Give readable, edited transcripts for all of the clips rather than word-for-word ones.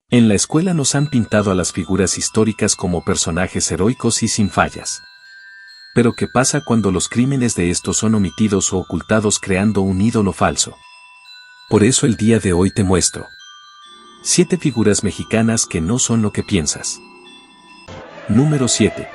En la escuela nos han pintado a las figuras históricas como personajes heroicos y sin fallas. Pero ¿qué pasa cuando los crímenes de estos son omitidos o ocultados creando un ídolo falso? Por eso el día de hoy te muestro 7 figuras mexicanas que no son lo que piensas. Número 7.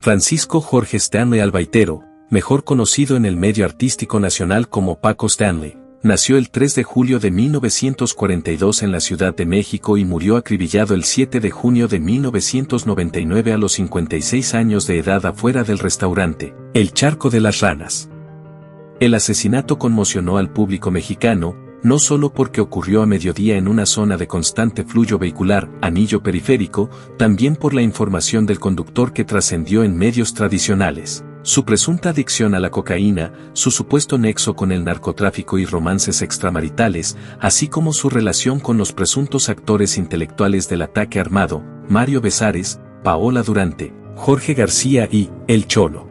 Francisco Jorge Stanley Albaitero, mejor conocido en el medio artístico nacional como Paco Stanley, nació el 3 de julio de 1942 en la Ciudad de México y murió acribillado el 7 de junio de 1999 a los 56 años de edad afuera del restaurante, El Charco de las Ranas. El asesinato conmocionó al público mexicano, no solo porque ocurrió a mediodía en una zona de constante flujo vehicular, anillo periférico, también por la información del conductor que trascendió en medios tradicionales. Su presunta adicción a la cocaína, su supuesto nexo con el narcotráfico y romances extramaritales, así como su relación con los presuntos actores intelectuales del ataque armado, Mario Besares, Paola Durante, Jorge García y El Cholo.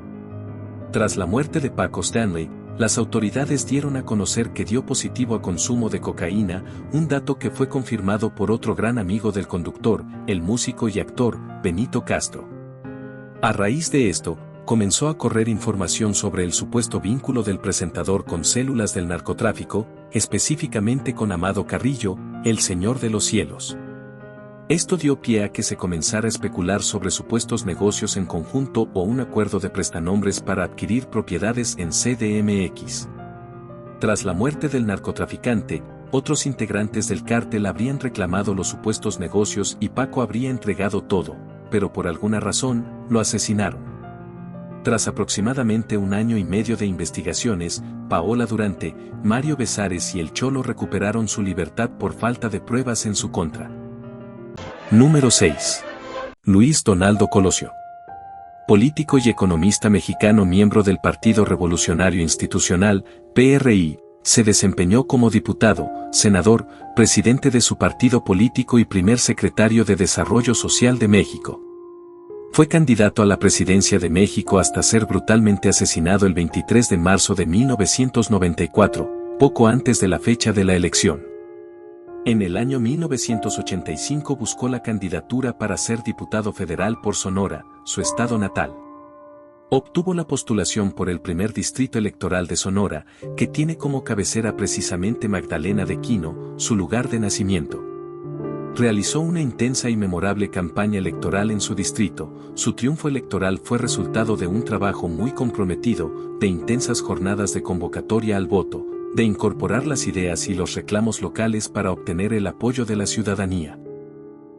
Tras la muerte de Paco Stanley, las autoridades dieron a conocer que dio positivo a consumo de cocaína, un dato que fue confirmado por otro gran amigo del conductor, el músico y actor, Benito Castro. A raíz de esto, comenzó a correr información sobre el supuesto vínculo del presentador con células del narcotráfico, específicamente con Amado Carrillo, el Señor de los Cielos. Esto dio pie a que se comenzara a especular sobre supuestos negocios en conjunto o un acuerdo de prestanombres para adquirir propiedades en CDMX. Tras la muerte del narcotraficante, otros integrantes del cártel habrían reclamado los supuestos negocios y Paco habría entregado todo, pero por alguna razón, lo asesinaron. Tras aproximadamente un año y medio de investigaciones, Paola Durante, Mario Besares y El Cholo recuperaron su libertad por falta de pruebas en su contra. Número 6. Luis Donaldo Colosio. Político y economista mexicano, miembro del Partido Revolucionario Institucional, PRI, se desempeñó como diputado, senador, presidente de su partido político y primer secretario de Desarrollo Social de México. Fue candidato a la presidencia de México hasta ser brutalmente asesinado el 23 de marzo de 1994, poco antes de la fecha de la elección. En el año 1985 buscó la candidatura para ser diputado federal por Sonora, su estado natal. Obtuvo la postulación por el primer distrito electoral de Sonora, que tiene como cabecera precisamente Magdalena de Quino, su lugar de nacimiento. Realizó una intensa y memorable campaña electoral en su distrito. Su triunfo electoral fue resultado de un trabajo muy comprometido, de intensas jornadas de convocatoria al voto, de incorporar las ideas y los reclamos locales para obtener el apoyo de la ciudadanía.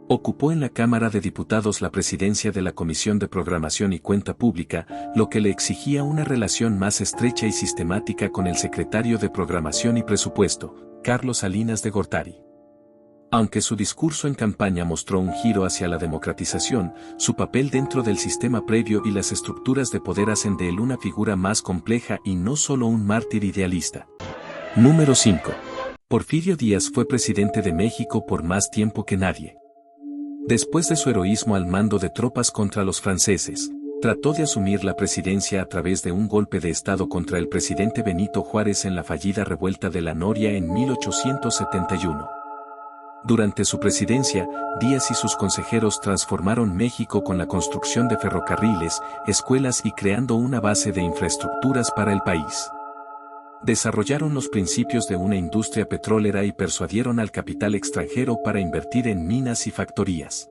Ocupó en la Cámara de Diputados la presidencia de la Comisión de Programación y Cuenta Pública, lo que le exigía una relación más estrecha y sistemática con el secretario de Programación y Presupuesto, Carlos Salinas de Gortari. Aunque su discurso en campaña mostró un giro hacia la democratización, su papel dentro del sistema previo y las estructuras de poder hacen de él una figura más compleja y no solo un mártir idealista. Número 5. Porfirio Díaz fue presidente de México por más tiempo que nadie. Después de su heroísmo al mando de tropas contra los franceses, trató de asumir la presidencia a través de un golpe de Estado contra el presidente Benito Juárez en la fallida revuelta de la Noria en 1871. Durante su presidencia, Díaz y sus consejeros transformaron México con la construcción de ferrocarriles, escuelas y creando una base de infraestructuras para el país. Desarrollaron los principios de una industria petrolera y persuadieron al capital extranjero para invertir en minas y factorías.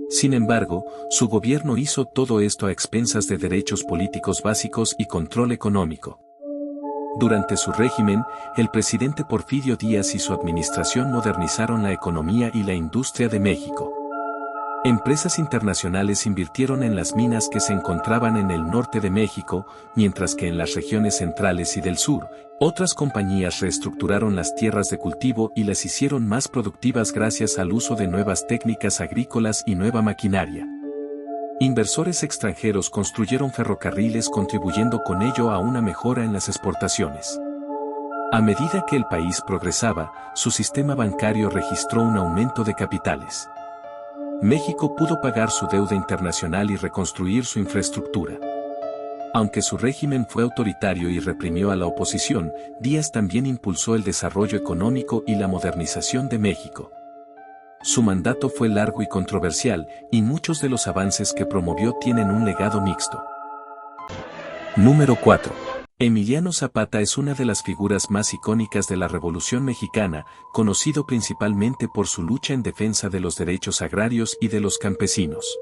Sin embargo, su gobierno hizo todo esto a expensas de derechos políticos básicos y control económico. Durante su régimen, el presidente Porfirio Díaz y su administración modernizaron la economía y la industria de México. Empresas internacionales invirtieron en las minas que se encontraban en el norte de México, mientras que en las regiones centrales y del sur, otras compañías reestructuraron las tierras de cultivo y las hicieron más productivas gracias al uso de nuevas técnicas agrícolas y nueva maquinaria. Inversores extranjeros construyeron ferrocarriles contribuyendo con ello a una mejora en las exportaciones. A medida que el país progresaba, su sistema bancario registró un aumento de capitales. México pudo pagar su deuda internacional y reconstruir su infraestructura. Aunque su régimen fue autoritario y reprimió a la oposición, Díaz también impulsó el desarrollo económico y la modernización de México. Su mandato fue largo y controversial, y muchos de los avances que promovió tienen un legado mixto. Número 4. Emiliano Zapata es una de las figuras más icónicas de la Revolución Mexicana, conocido principalmente por su lucha en defensa de los derechos agrarios y de los campesinos.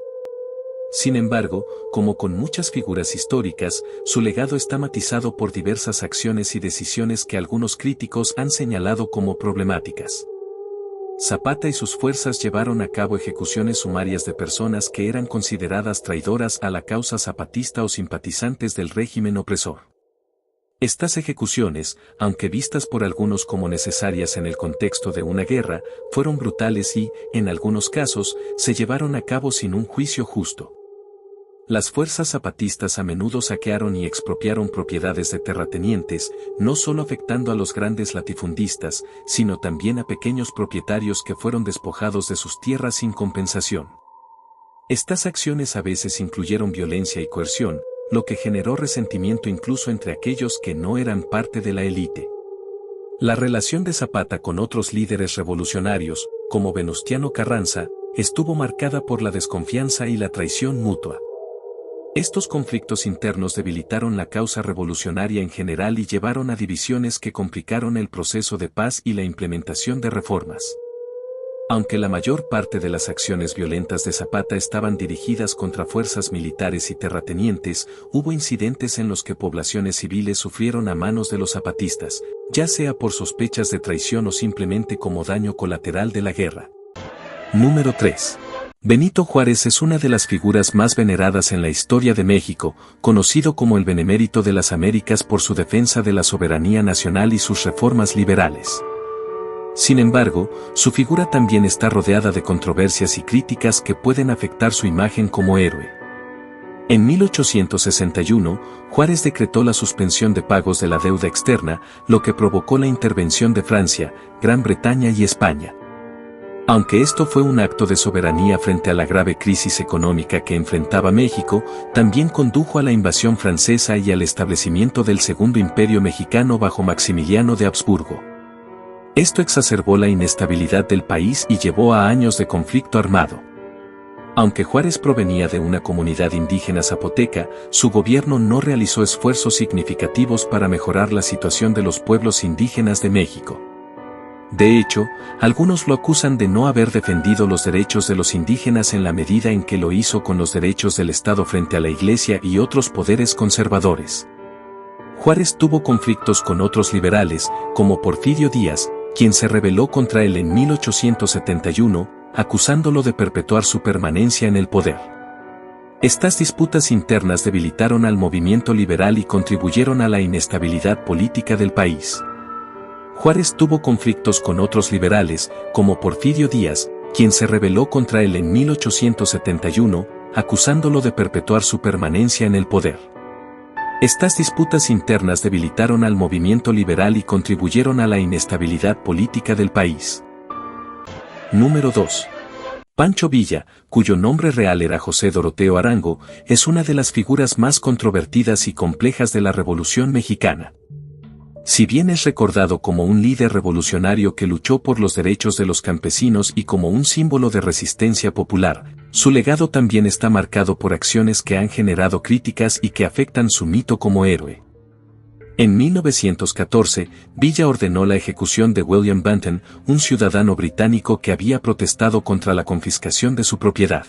Sin embargo, como con muchas figuras históricas, su legado está matizado por diversas acciones y decisiones que algunos críticos han señalado como problemáticas. Zapata y sus fuerzas llevaron a cabo ejecuciones sumarias de personas que eran consideradas traidoras a la causa zapatista o simpatizantes del régimen opresor. Estas ejecuciones, aunque vistas por algunos como necesarias en el contexto de una guerra, fueron brutales y, en algunos casos, se llevaron a cabo sin un juicio justo. Las fuerzas zapatistas a menudo saquearon y expropiaron propiedades de terratenientes, no solo afectando a los grandes latifundistas, sino también a pequeños propietarios que fueron despojados de sus tierras sin compensación. Estas acciones a veces incluyeron violencia y coerción, lo que generó resentimiento incluso entre aquellos que no eran parte de la élite. La relación de Zapata con otros líderes revolucionarios, como Venustiano Carranza, estuvo marcada por la desconfianza y la traición mutua. Estos conflictos internos debilitaron la causa revolucionaria en general y llevaron a divisiones que complicaron el proceso de paz y la implementación de reformas. Aunque la mayor parte de las acciones violentas de Zapata estaban dirigidas contra fuerzas militares y terratenientes, hubo incidentes en los que poblaciones civiles sufrieron a manos de los zapatistas, ya sea por sospechas de traición o simplemente como daño colateral de la guerra. Número 3. Benito Juárez es una de las figuras más veneradas en la historia de México, conocido como el Benemérito de las Américas por su defensa de la soberanía nacional y sus reformas liberales. Sin embargo, su figura también está rodeada de controversias y críticas que pueden afectar su imagen como héroe. En 1861, Juárez decretó la suspensión de pagos de la deuda externa, lo que provocó la intervención de Francia, Gran Bretaña y España. Aunque esto fue un acto de soberanía frente a la grave crisis económica que enfrentaba México, también condujo a la invasión francesa y al establecimiento del Segundo Imperio Mexicano bajo Maximiliano de Habsburgo. Esto exacerbó la inestabilidad del país y llevó a años de conflicto armado. Aunque Juárez provenía de una comunidad indígena zapoteca, su gobierno no realizó esfuerzos significativos para mejorar la situación de los pueblos indígenas de México. De hecho, algunos lo acusan de no haber defendido los derechos de los indígenas en la medida en que lo hizo con los derechos del Estado frente a la Iglesia y otros poderes conservadores. Juárez tuvo conflictos con otros liberales, como Porfirio Díaz, quien se rebeló contra él en 1871, acusándolo de perpetuar su permanencia en el poder. Estas disputas internas debilitaron al movimiento liberal y contribuyeron a la inestabilidad política del país. Juárez tuvo conflictos con otros liberales, como Porfirio Díaz, quien se rebeló contra él en 1871, acusándolo de perpetuar su permanencia en el poder. Estas disputas internas debilitaron al movimiento liberal y contribuyeron a la inestabilidad política del país. Número 2. Pancho Villa, cuyo nombre real era José Doroteo Arango, es una de las figuras más controvertidas y complejas de la Revolución Mexicana. Si bien es recordado como un líder revolucionario que luchó por los derechos de los campesinos y como un símbolo de resistencia popular, su legado también está marcado por acciones que han generado críticas y que afectan su mito como héroe. En 1914, Villa ordenó la ejecución de William Benton, un ciudadano británico que había protestado contra la confiscación de su propiedad.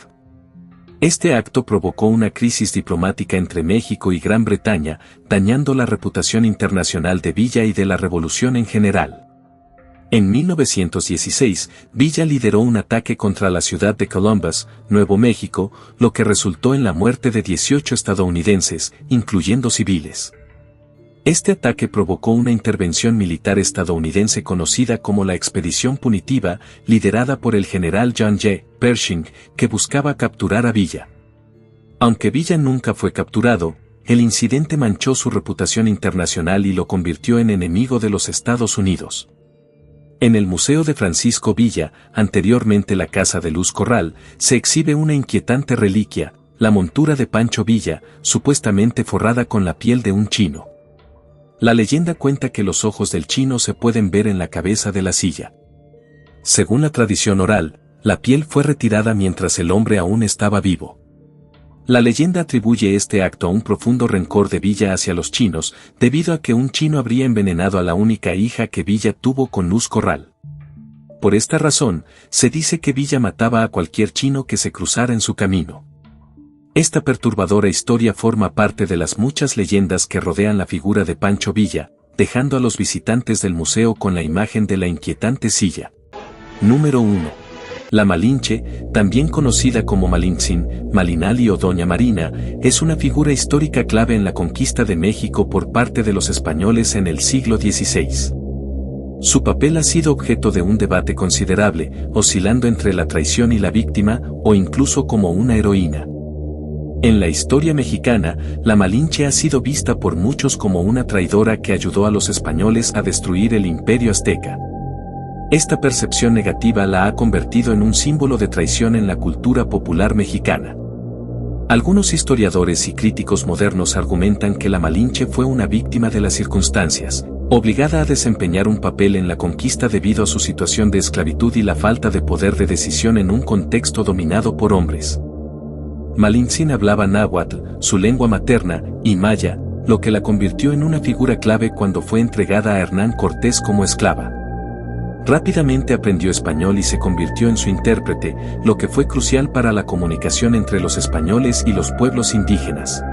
Este acto provocó una crisis diplomática entre México y Gran Bretaña, dañando la reputación internacional de Villa y de la revolución en general. En 1916, Villa lideró un ataque contra la ciudad de Columbus, Nuevo México, lo que resultó en la muerte de 18 estadounidenses, incluyendo civiles. Este ataque provocó una intervención militar estadounidense conocida como la Expedición Punitiva, liderada por el general John J. Pershing, que buscaba capturar a Villa. Aunque Villa nunca fue capturado, el incidente manchó su reputación internacional y lo convirtió en enemigo de los Estados Unidos. En el Museo de Francisco Villa, anteriormente la Casa de Luz Corral, se exhibe una inquietante reliquia, la montura de Pancho Villa, supuestamente forrada con la piel de un chino. La leyenda cuenta que los ojos del chino se pueden ver en la cabeza de la silla. Según la tradición oral, La piel fue retirada mientras el hombre aún estaba vivo. La leyenda atribuye este acto a un profundo rencor de Villa hacia los chinos, debido a que un chino habría envenenado a la única hija que Villa tuvo con Luz Corral. Por esta razón, se dice que Villa mataba a cualquier chino que se cruzara en su camino. Esta perturbadora historia forma parte de las muchas leyendas que rodean la figura de Pancho Villa, dejando a los visitantes del museo con la imagen de la inquietante silla. Número 1. La Malinche, también conocida como Malintzin, Malinali o Doña Marina, es una figura histórica clave en la conquista de México por parte de los españoles en el siglo XVI. Su papel ha sido objeto de un debate considerable, oscilando entre la traición y la víctima, o incluso como una heroína. En la historia mexicana, la Malinche ha sido vista por muchos como una traidora que ayudó a los españoles a destruir el imperio azteca. Esta percepción negativa la ha convertido en un símbolo de traición en la cultura popular mexicana. Algunos historiadores y críticos modernos argumentan que la Malinche fue una víctima de las circunstancias, obligada a desempeñar un papel en la conquista debido a su situación de esclavitud y la falta de poder de decisión en un contexto dominado por hombres. Malintzin hablaba náhuatl, su lengua materna, y maya, lo que la convirtió en una figura clave cuando fue entregada a Hernán Cortés como esclava. Rápidamente aprendió español y se convirtió en su intérprete, lo que fue crucial para la comunicación entre los españoles y los pueblos indígenas.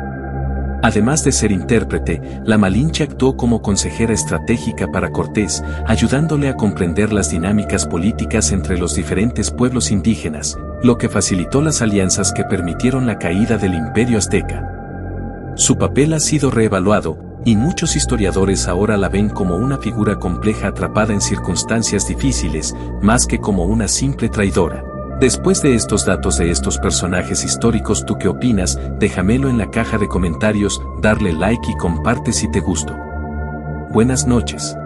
Además de ser intérprete, la Malinche actuó como consejera estratégica para Cortés, ayudándole a comprender las dinámicas políticas entre los diferentes pueblos indígenas, lo que facilitó las alianzas que permitieron la caída del imperio azteca. Su papel ha sido reevaluado, y muchos historiadores ahora la ven como una figura compleja atrapada en circunstancias difíciles, más que como una simple traidora. Después de estos datos de estos personajes históricos, ¿tú qué opinas? Déjamelo en la caja de comentarios, darle like y comparte si te gustó. Buenas noches.